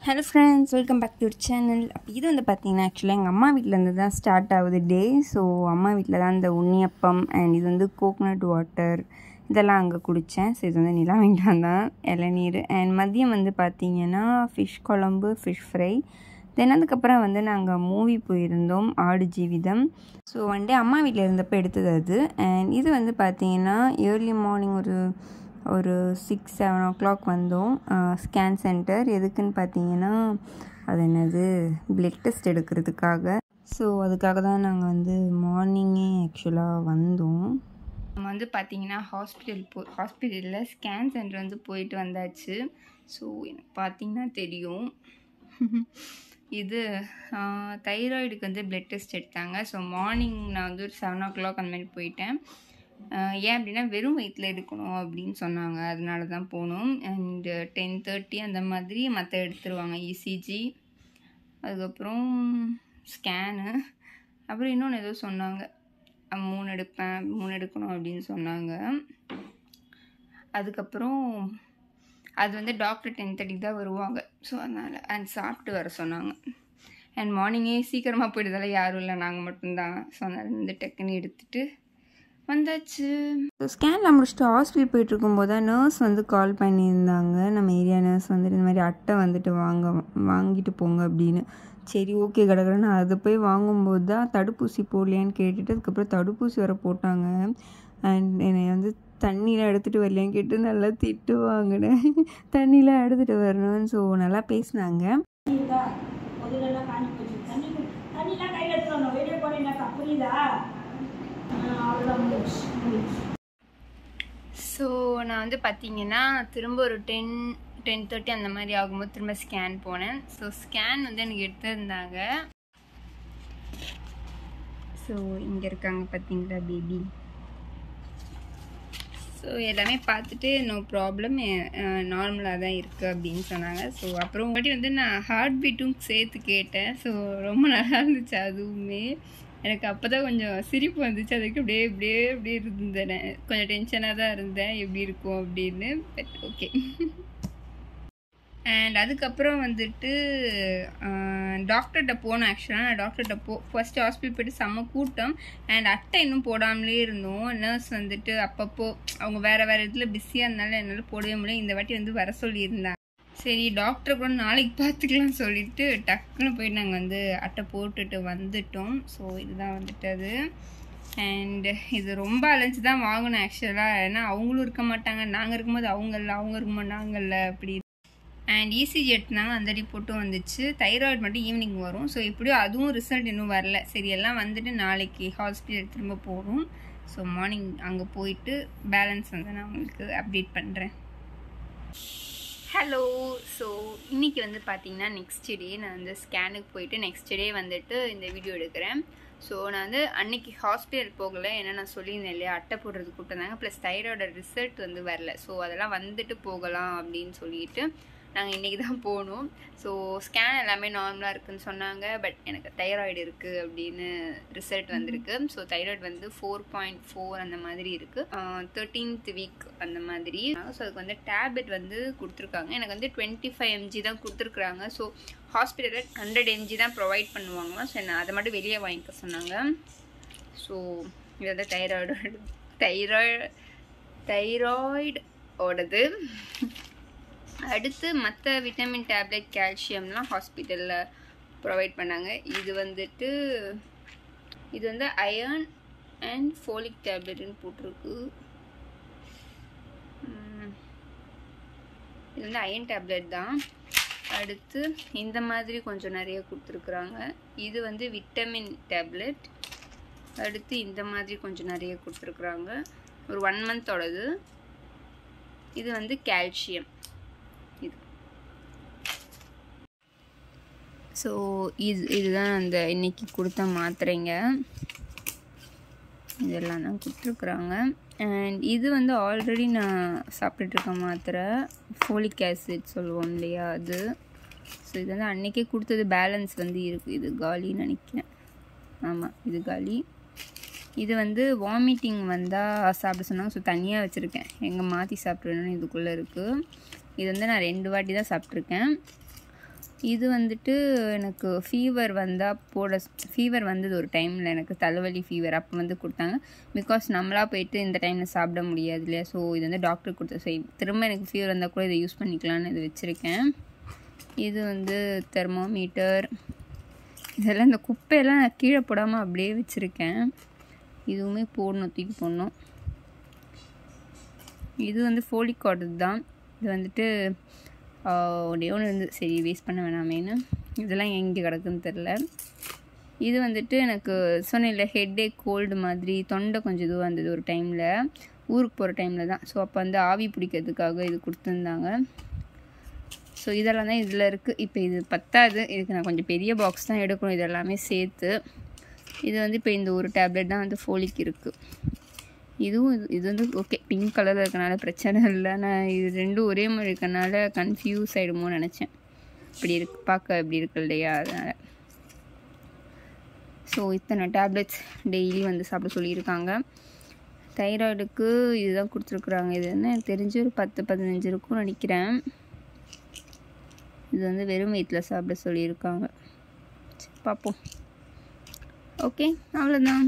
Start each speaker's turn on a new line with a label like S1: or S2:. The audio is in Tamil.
S1: Hello friends, welcome back to channel. அப்போ இது வந்து பார்த்தீங்கன்னா ஆக்சுவலாக எங்கள் அம்மா வீட்டிலேருந்து தான் ஸ்டார்ட் ஆகுது டே. ஸோ அம்மா வீட்டில் தான் இந்த உண்ணியப்பம் அண்ட் இது வந்து கோகோனட் வாட்டர் இதெல்லாம் அங்கே குடித்தேன். ஸோ இது வந்து நிலா வாங்கிட்டு வந்தான் இளநீர். அண்ட் மதியம் வந்து பார்த்தீங்கன்னா ஃபிஷ் குழம்பு, ஃபிஷ் ஃப்ரை. தென் அதுக்கப்புறம் வந்து நாங்கள் மூவி போயிருந்தோம், ஆடு ஜீவிதம். ஸோ ஒன் டே அம்மா வீட்டில் இருந்தப்போ எடுத்தது அது. அண்ட் இது வந்து பார்த்தீங்கன்னா ஏர்லி மார்னிங் ஒரு 6-7 o'clock வந்தோம் ஸ்கேன் சென்டர். எதுக்குன்னு பார்த்தீங்கன்னா அது என்னது பிளட் டெஸ்ட் எடுக்கிறதுக்காக. ஸோ அதுக்காக தான் நாங்கள் வந்து மார்னிங்கே ஆக்சுவலாக வந்தோம். நம்ம வந்து பார்த்தீங்கன்னா ஹாஸ்பிட்டலில் ஸ்கேன் சென்டர் வந்து போயிட்டு வந்தாச்சு. ஸோ எனக்கு பார்த்தீங்கன்னா தெரியும் இது தைராய்டுக்கு வந்து பிளட் டெஸ்ட் எடுத்தாங்க. ஸோ மார்னிங் நான் வந்து ஒரு 7 o'clock அந்த மாதிரி போயிட்டேன். ஏன் அப்படின்னா வெறும் வயிற்றில் எடுக்கணும் அப்படின்னு சொன்னாங்க, அதனால தான் போகணும். அண்டு 10:30 அந்த மாதிரி மற்ற எடுத்துருவாங்க, இசிஜி, அதுக்கப்புறம் ஸ்கேனு, அப்புறம் இன்னொன்று ஏதோ சொன்னாங்க 3 எடுக்கணும் அப்படின்னு சொன்னாங்க. அதுக்கப்புறம் அது வந்து டாக்டர் 10:30 தான் வருவாங்க. ஸோ அதனால் சாப்பிட்டு வர சொன்னாங்க. அண்ட் மார்னிங்கே சீக்கிரமாக போயிடுறதால யாரும் இல்லை, நாங்கள் மட்டும்தான். ஸோ அதனால் வந்து டக்குன்னு எடுத்துகிட்டு வந்தாச்சு. ஸோ ஸ்கேன்லாம் முடிச்சுட்டு ஹாஸ்பிட்டல் போயிட்டுருக்கும்போது தான் நர்ஸ் வந்து கால் பண்ணியிருந்தாங்க. நம்ம ஏரியா நர்ஸ் வந்துட்டு இந்த மாதிரி அட்டை வந்துட்டு வாங்கிட்டு போங்க அப்படின்னு. சரி ஓகே கடற்கரை அதை போய் வாங்கும்போது தான் தடுப்பூசி போடலையான்னு கேட்டுட்டு அதுக்கப்புறம் தடுப்பூசி வர போட்டாங்க. அண்ட் என்னை வந்து தண்ணிலாம் எடுத்துகிட்டு வரலையான்னு கேட்டு நல்லா திட்டு வாங்கினேன். தண்ணிலாம் எடுத்துகிட்டு வரணும்னு. ஸோ நல்லா பேசினாங்க. ஸோ நான் வந்து பார்த்தீங்கன்னா திரும்ப ஒரு 10-10:30 அந்த மாதிரி ஆகும்போது திரும்ப ஸ்கேன் போனேன். ஸோ ஸ்கேன் வந்து எனக்கு எடுத்துருந்தாங்க. ஸோ இங்கே இருக்காங்க பார்த்தீங்களா பேபி. ஸோ எல்லாமே பார்த்துட்டு நோ ப்ராப்ளம், நார்மலாக தான் இருக்குது அப்படின்னு சொன்னாங்க. ஸோ அப்புறம் வாட்டி வந்து நான் ஹார்ட் பீட்டும் சேர்த்து கேட்டேன். ஸோ ரொம்ப நல்லா இருந்துச்சு அதுவுமே. எனக்கு அப்போ தான் கொஞ்சம் சிரிப்பு வந்துச்சு. அதுக்கு இப்படியே இருந்தேன், கொஞ்சம் டென்ஷனாக தான் இருந்தேன் எப்படி இருக்கும் அப்படின்னு. But okay. அண்ட் அதுக்கப்புறம் வந்துட்டு டாக்டர்கிட்ட போனோம். ஆக்சுவலாக நான் டாக்டர்கிட்ட ஃபஸ்ட்டு ஹாஸ்பிட்டல் போய்ட்டு செம்ம கூட்டம். அண்ட் அட்டை இன்னும் போடாமலே இருந்தோம். நர்ஸ் வந்துட்டு அப்பப்போ அவங்க வேறு இதில் பிஸியாக இருந்தாலும் என்னால் போடவே முடியல. இந்த வாட்டி வந்து வர சொல்லியிருந்தாங்க. சரி டாக்டரை கூட நாளைக்கு பார்த்துக்கலாம்னு சொல்லிட்டு டக்குன்னு போயிட்டு நாங்கள் வந்து அட்டை போட்டுட்டு வந்துட்டோம். ஸோ இதுதான் வந்துட்டு அது. அண்ட் இது ரொம்ப அலைஞ்சு தான் வாங்கணும் ஆக்சுவலாக. ஏன்னா அவங்களும் இருக்க மாட்டாங்க, நாங்கள் இருக்கும்போது அவங்க இருக்கும்போது நாங்கள் இல்லை அப்படி. அண்ட் இசிஜி எடுத்தாங்க, அந்த ரிப்போர்ட்டும் வந்துச்சு. தைராய்டு மட்டும் ஈவினிங் வரும். ஸோ எப்படியோ அதுவும் ரிசல்ட் இன்னும் வரல. சரி எல்லாம் வந்துட்டு நாளைக்கு ஹாஸ்பிட்டல் திரும்ப போகிறோம். ஸோ மார்னிங் அங்கே போயிட்டு பேலன்ஸ் வந்து நான் உங்களுக்கு அப்டேட் பண்ணுறேன். ஹலோ. ஸோ இன்றைக்கி வந்து பார்த்திங்கன்னா நெக்ஸ்ட் டே நான் வந்து ஸ்கேனுக்கு போயிட்டு நெக்ஸ்ட் டே வந்துட்டு இந்த வீடியோ எடுக்கிறேன். ஸோ நான் வந்து அன்றைக்கி ஹாஸ்பிட்டல் போகலை, ஏன்னா நான் சொல்லியிருந்தேன் இல்லையா அட்டை போடுறதுக்கு கூப்பிட்டுருந்தாங்க. ப்ளஸ் தைராய்டோட ரிசல்ட் வந்து வரல. ஸோ அதெல்லாம் வந்துட்டு போகலாம் அப்படின்னு சொல்லிட்டு நாங்கள் இன்றைக்கி தான் போகணும். ஸோ ஸ்கேன் எல்லாமே நார்மலாக இருக்குதுன்னு சொன்னாங்க. பட் எனக்கு தைராய்டு இருக்குது அப்படின்னு ரிசல்ட் வந்திருக்கு. ஸோ தைராய்டு வந்து 4.4 அந்த மாதிரி இருக்குது, 13th வீக் அந்த மாதிரி. ஸோ அதுக்கு வந்து டேப்லெட் வந்து கொடுத்துருக்காங்க. எனக்கு வந்து 25 mg தான் கொடுத்துருக்குறாங்க. ஸோ ஹாஸ்பிட்டலில் 100 mg தான் ப்ரொவைட் பண்ணுவாங்களாம். ஸோ நான் அதை மட்டும் வெளியே வாங்கிக்க சொன்னாங்க. ஸோ இது வந்து தைராய்டோடது. அடுத்து மற்ற விட்டமின் டேப்லெட், கால்சியம்லாம் ஹாஸ்பிட்டலில் ப்ரொவைட் பண்ணாங்க. இது வந்து அயர்ன் அண்ட் ஃபோலிக் டேப்லெட்னு போட்டிருக்கு. இது வந்து அயர்ன் டேப்லெட் தான். அடுத்து இந்த மாதிரி கொஞ்சம் நிறைய கொடுத்துருக்குறாங்க. இது வந்து விட்டமின் டேப்லெட். அடுத்து இந்த மாதிரி கொஞ்சம் நிறைய கொடுத்துருக்குறாங்க, ஒரு 1 month-ஓடது. இது வந்து கால்சியம். ஸோ இதுதான் அந்த இன்றைக்கி கொடுத்த மாத்திரைங்க. இதெல்லாம் தான் கொடுத்துருக்குறாங்க. அண்ட் இது வந்து ஆல்ரெடி நான் சாப்பிட்டுருக்க மாத்திரை, ஃபோலிக் ஆசிட் சொல்லுவோம் இல்லையா அது. ஸோ இது வந்து அன்றைக்கே கொடுத்தது, பேலன்ஸ் வந்து இருக்குது. இது காலின்னு நினைக்கிறேன். ஆமாம், இது காலி. இது வந்து வாமிட்டிங் வந்தால் சாப்பிட சொன்னாங்க. ஸோ தனியாக வச்சுருக்கேன், எங்கே மாற்றி சாப்பிட்றேன்னு இதுக்குள்ளே இருக்குது. இது வந்து நான் 2 வாட்டி தான் சாப்பிட்ருக்கேன். இது வந்துட்டு எனக்கு ஃபீவர் வந்தது ஒரு டைமில், எனக்கு தலைவலி ஃபீவர் அப்போ வந்து கொடுத்தாங்க. பிகாஸ் நம்மளாக போயிட்டு இந்த டைமில் சாப்பிட முடியாது இல்லையா. ஸோ இது வந்து டாக்டர் கொடுத்த திரும்ப எனக்கு ஃபீவர் வந்தால் கூட இதை யூஸ் பண்ணிக்கலான்னு இது வச்சுருக்கேன். இது வந்து தெர்மோமீட்டர். இதெல்லாம் இந்த குப்பையெல்லாம் நான் கீழே போடாமல் அப்படியே வச்சுருக்கேன். இதுவுமே தூக்கி போடணும். இது வந்து ஃபோலிக் ஆர்டர் தான். இது வந்துட்டு ஒன்று வந்து சரி வேஸ்ட் பண்ண வேணாமேன்னு இதெல்லாம் எங்கே கிடக்குன்னு தெரில. இது வந்துட்டு எனக்கு சொன்னேன்ல ஹெட்டேக் கோல்டு மாதிரி தொண்டை கொஞ்சம் இதுவாக இருந்தது ஒரு டைமில், ஊருக்கு போகிற டைமில் தான். ஸோ அப்போ வந்து ஆவி பிடிக்கிறதுக்காக இது கொடுத்துருந்தாங்க. ஸோ இதெல்லாம் தான் இதில் இருக்குது. இப்போ இது பத்தாது, இதுக்கு நான் கொஞ்சம் பெரிய பாக்ஸ் தான் எடுக்கணும் இதெல்லாமே சேர்த்து. இது வந்து இப்போ இந்த ஒரு டேப்லெட் தான் வந்து ஃபோலிக் இருக்குது. இது வந்து ஓகே பிங்க் கலரில் இருக்கனால பிரச்சனை இல்லை. நான் இது ரெண்டும் ஒரே மாதிரி இருக்கனால கன்ஃபியூஸ் ஆகிடுமோன்னு நினச்சேன். இப்படி பார்க்க இப்படி இருக்கு இல்லையா, அதனால். ஸோ இத்தனை டேப்லெட்ஸ் டெய்லி வந்து சாப்பிட சொல்லியிருக்காங்க. தைராய்டுக்கு இதுதான் கொடுத்துருக்குறாங்க. இது வந்து எனக்கு தெரிஞ்சு ஒரு 10-15 இருக்கும்னு நினைக்கிறேன். இது வந்து வெறும் வயிற்றில் சாப்பிட சொல்லியிருக்காங்க. பார்ப்போம். ஓகே, அவ்வளோதான்.